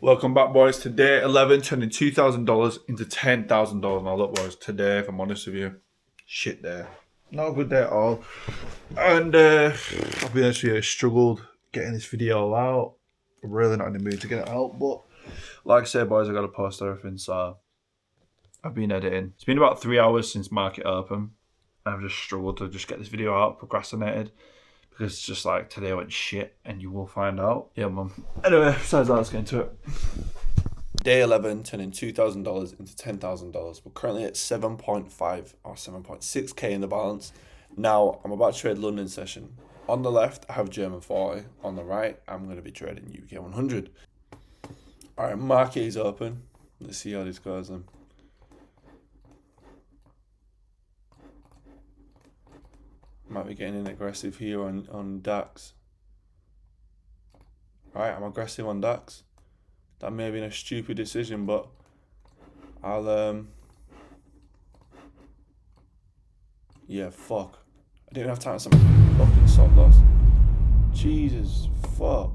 Welcome back, boys. Today, 11 turning $2,000 into $10,000. Now, look, boys, today, if I'm honest with you, shit day. Not a good day at all. And I'll be honest with you, I struggled getting this video out. I'm really not in the mood to get it out, but like I said, boys, I got to post everything, so I've been editing. It's been about 3 hours since market open. I've just struggled to just get this video out, procrastinated. Because it's just like, today went shit, and you will find out. Yeah, mum. Anyway, besides that, let's get into it. Day 11, turning $2,000 into $10,000. We're currently at 7.5 or 7.6k in the balance. Now, I'm about to trade London session. On the left, I have German 40. On the right, I'm going to be trading UK 100. Alright, market is open. Let's see how this goes then. Might be getting in aggressive here on DAX. Alright, I'm aggressive on DAX. That may have been a stupid decision, but I'll yeah, fuck. I didn't have time to set my fucking stop loss. Jesus, fuck.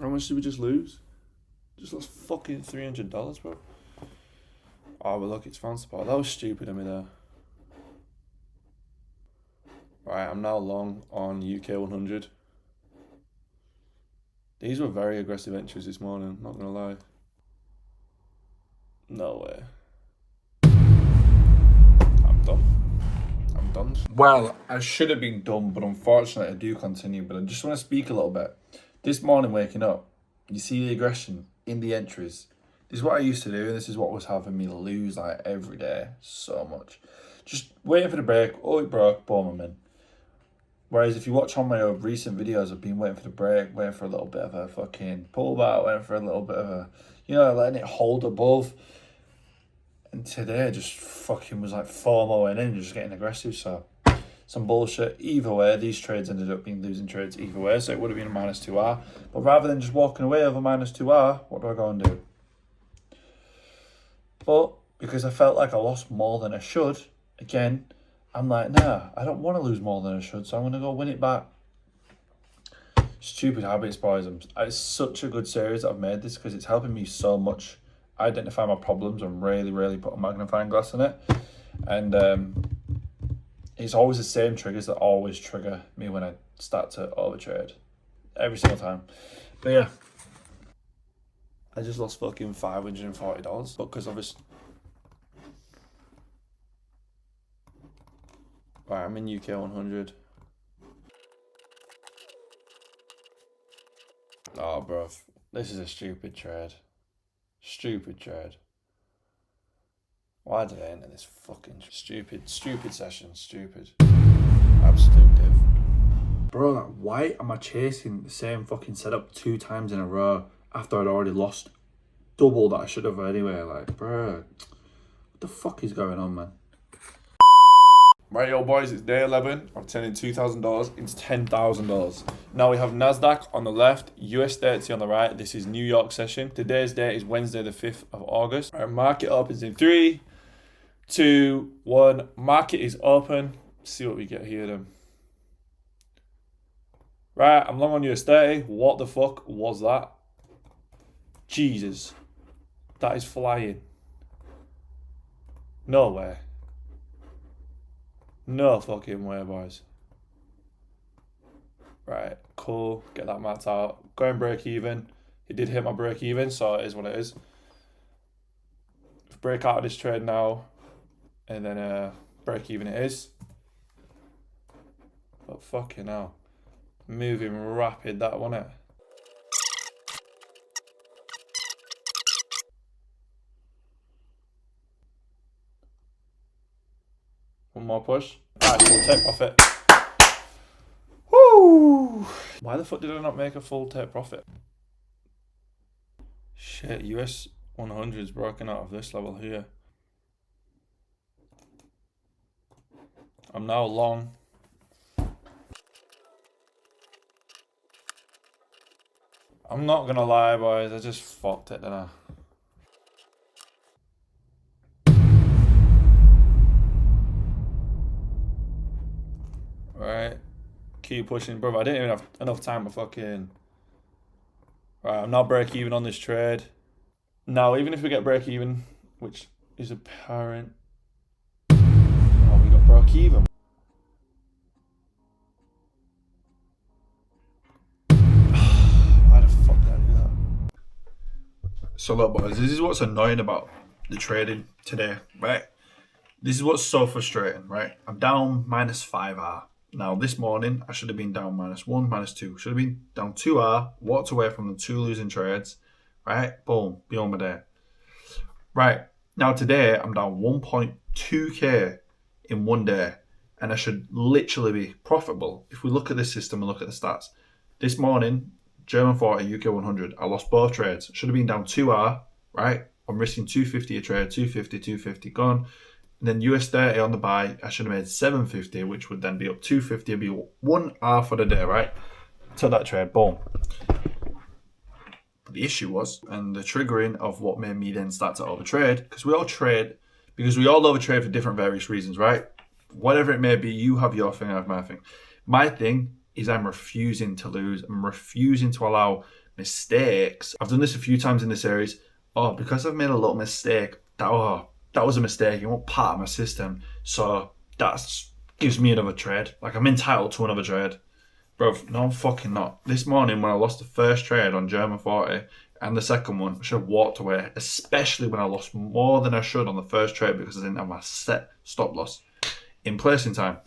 How much did we just lose? Just lost fucking $300, bro. Oh, but look, it's found support. That was stupid of me there. Right, I'm now long on UK 100. These were very aggressive entries this morning, not gonna lie. No way. I'm done. Well, I should have been done, but unfortunately I do continue. But I just want to speak a little bit. This morning waking up, you see the aggression in the entries. This is what I used to do, and this is what was having me lose like every day so much. Just waiting for the break. Oh, it broke, boom, I'm in. Whereas if you watch on my recent videos, I've been waiting for the break, waiting for a little bit of a fucking pullback, waiting for a little bit of a, letting it hold above. And today I just fucking was like FOMOing in, just getting aggressive. So some bullshit. Either way, these trades ended up being losing trades either way. So it would have been a minus 2R. But rather than just walking away over minus 2R, what do I go and do? But because I felt like I lost more than I should, again, I'm like, nah, I don't want to lose more than I should, so I'm going to go win it back. Stupid habits, boys. It's such a good series that I've made this because it's helping me so much identify my problems and really put a magnifying glass on it. And it's always the same triggers that always trigger me when I start to overtrade. Every single time. But yeah. I just lost fucking $540, but because obviously... Right, I'm in UK 100. Oh, bro, this is a stupid trade. Stupid trade. Why did I enter this fucking stupid session? Stupid. Absolute div. Bro, like, why am I chasing the same fucking setup 2 times in a row after I'd already lost double that I should have anyway? Like, bro, what the fuck is going on, man? Right, yo, boys, it's day 11. I'm turning $2,000 into $10,000. Now we have NASDAQ on the left, US30 on the right. This is New York session. Today's date is Wednesday, the 5th of August. Our market opens in 3, 2, 1. Market is open. Let's see what we get here then. Right, I'm long on US30. What the fuck was that? Jesus. That is flying. No way. No fucking way, boys. Right, cool. Get that mapped out. Going break even. It did hit my break even, so it is what it is. Break out of this trade now, and then break even it is. But fucking hell. Moving rapid, that wasn't it? One more push. Alright, full take profit. Woo! Why the fuck did I not make a full take profit? Shit, US 100's broken out of this level here. I'm now long. I'm not gonna lie, boys, I just fucked it, didn't I? Right, keep pushing, bro. I didn't even have enough time to fucking Right, I'm now break even on this trade. Now, even if we get break even, which is apparent, oh, we got broke even. Why the fuck did I do that? So look, boys, this is what's annoying about the trading today, right? This is what's so frustrating, right? I'm down -5R. Now, this morning, I should have been down -1, -2. Should have been down 2R, walked away from the 2 losing trades, right? Boom, be on my day. Right, now today, I'm down 1.2k in one day, and I should literally be profitable. If we look at this system and look at the stats, this morning, German 40, UK 100, I lost both trades. Should have been down 2R, right? I'm risking 250 a trade, 250, 250, gone. And then US 30 on the buy, I should have made 750, which would then be up 250, it'd be 1R for the day, right? Took that trade, boom. But the issue was, and the triggering of what made me then start to overtrade, because we all overtrade for different various reasons, right? Whatever it may be, you have your thing, I have my thing. My thing is I'm refusing to lose. I'm refusing to allow mistakes. I've done this a few times in the series. Oh, because I've made a little mistake, that was a mistake. It wasn't part of my system. So that gives me another trade. Like, I'm entitled to another trade. Bro, no, I'm fucking not. This morning when I lost the first trade on German 40 and the second one, I should have walked away, especially when I lost more than I should on the first trade because I didn't have my set stop loss in place in time.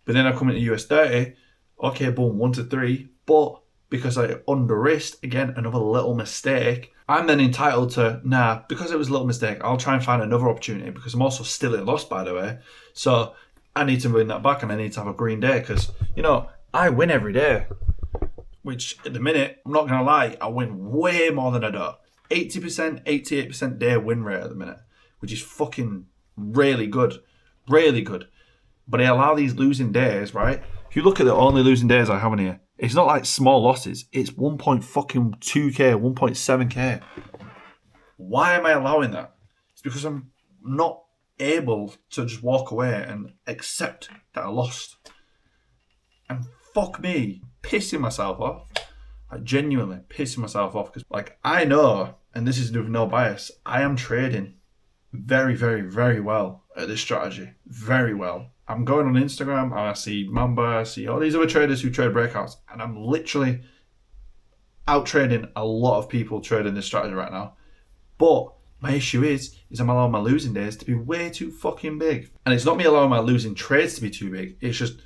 But then I come into US 30, okay, boom, 1 to 3, but because I under-risked, again, another little mistake, I'm then entitled to, because it was a little mistake, I'll try and find another opportunity because I'm also still in loss, by the way. So I need to win that back and I need to have a green day because, I win every day. Which, at the minute, I'm not going to lie, I win way more than I do. 80%, 88% day win rate at the minute, which is fucking really good. Really good. But I allow these losing days, right? If you look at the only losing days I have in here, it's not like small losses. It's 1.2k, 1.7k. Why am I allowing that? It's because I'm not able to just walk away and accept that I lost. And fuck me, pissing myself off. Like, genuinely pissing myself off. Because, I know, and this is with no bias, I am trading very, very, very well at this strategy. Very well. I'm going on Instagram and I see Mamba, I see all these other traders who trade breakouts, and I'm literally out trading a lot of people trading this strategy right now. But my issue is I'm allowing my losing days to be way too fucking big. And it's not me allowing my losing trades to be too big. It's just,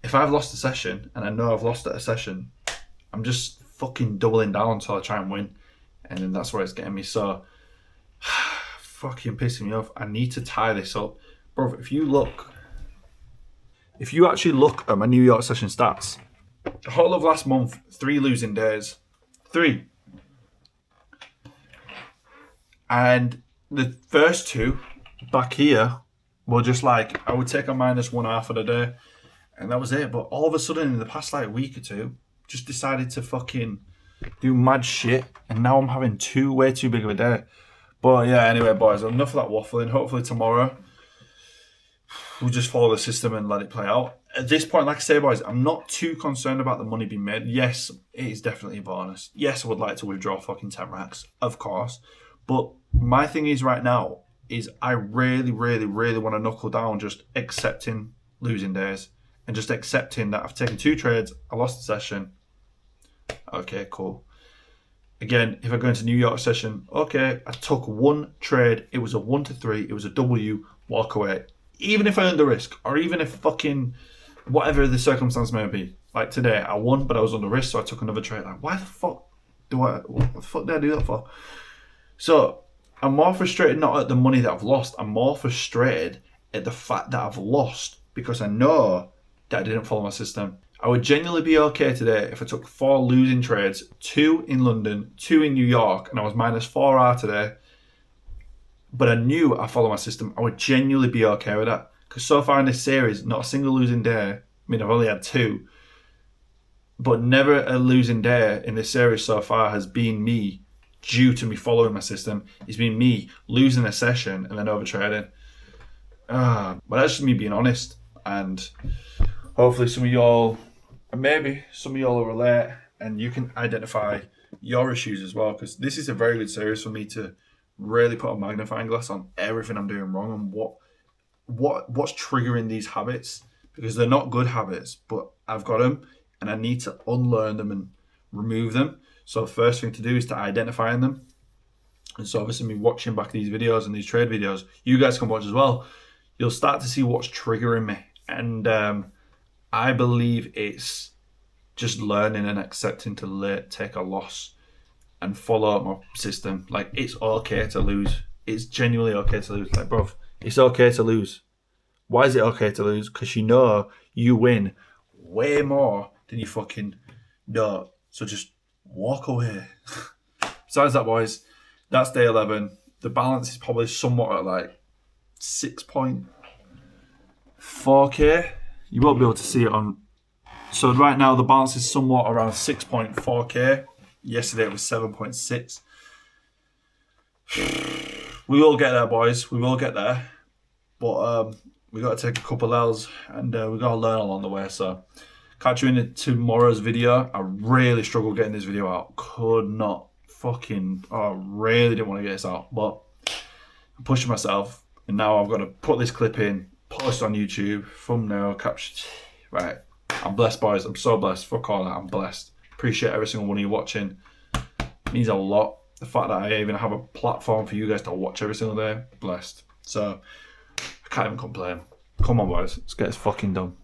if I've lost a session and I know I've lost at a session, I'm just fucking doubling down until I try and win. And then that's where it's getting me. So, fucking pissing me off. I need to tie this up. Bro, if you actually look at my New York session stats, the whole of last month, 3 losing days. 3. And the first 2 back here were just like, I would take a -1R for the day. And that was it. But all of a sudden, in the past week or 2, just decided to fucking do mad shit. And now I'm having way too big of a day. But yeah, anyway, boys, enough of that waffling. Hopefully tomorrow, we'll just follow the system and let it play out. At this point, like I say, boys, I'm not too concerned about the money being made. Yes, it is definitely a bonus. Yes, I would like to withdraw fucking 10 racks, of course. But my thing is right now is I really, really, really want to knuckle down just accepting losing days and just accepting that I've taken 2 trades, I lost the session. Okay, cool. Again, if I go into New York session, okay, I took 1 trade, it was a 1 to 3, it was a W, walk away. Even if I under risk, or even if fucking whatever the circumstance may be. Like today, I won, but I was under risk, so I took another trade. Like, what the fuck did I do that for? So I'm more frustrated not at the money that I've lost. I'm more frustrated at the fact that I've lost because I know that I didn't follow my system. I would genuinely be okay today if I took 4 losing trades, 2 in London, 2 in New York, and I was -4R today. But I knew I follow my system. I would genuinely be okay with that. Because so far in this series, not a single losing day. I mean, I've only had 2. But never a losing day in this series so far has been me due to me following my system. It's been me losing a session and then overtrading. But that's just me being honest. And hopefully some of y'all, maybe some of y'all will relate and you can identify your issues as well, because this is a very good series for me to really put a magnifying glass on everything I'm doing wrong and what's triggering these habits, because they're not good habits, but I've got them and I need to unlearn them and remove them. So the first thing to do is to identify them. And so obviously me watching back these videos and these trade videos, you guys can watch as well. You'll start to see what's triggering me. And I believe it's just learning and accepting to take a loss and follow up my system. Like, it's okay to lose. It's genuinely okay to lose. Like, bro, it's okay to lose. Why is it okay to lose? Because you know you win way more than you fucking know. So just walk away. Besides that, boys, that's day 11. The balance is probably somewhat at like 6.4k. You won't be able to see it on. So right now the balance is somewhat around 6.4k. Yesterday it was 7.6. We will get there, boys. We will get there. But we got to take a couple L's and we got to learn along the way. So catch you in tomorrow's video. I really struggled getting this video out. Could not I really didn't want to get this out, but I'm pushing myself, and now I've got to put this clip in, post on YouTube, thumbnail, caption. Right, I'm blessed, boys. I'm so blessed. Fuck all that. I'm blessed. Appreciate every single one of you watching. It means a lot. The fact that I even have a platform for you guys to watch every single day. Blessed. So I can't even complain. Come on, boys. Let's get this fucking done.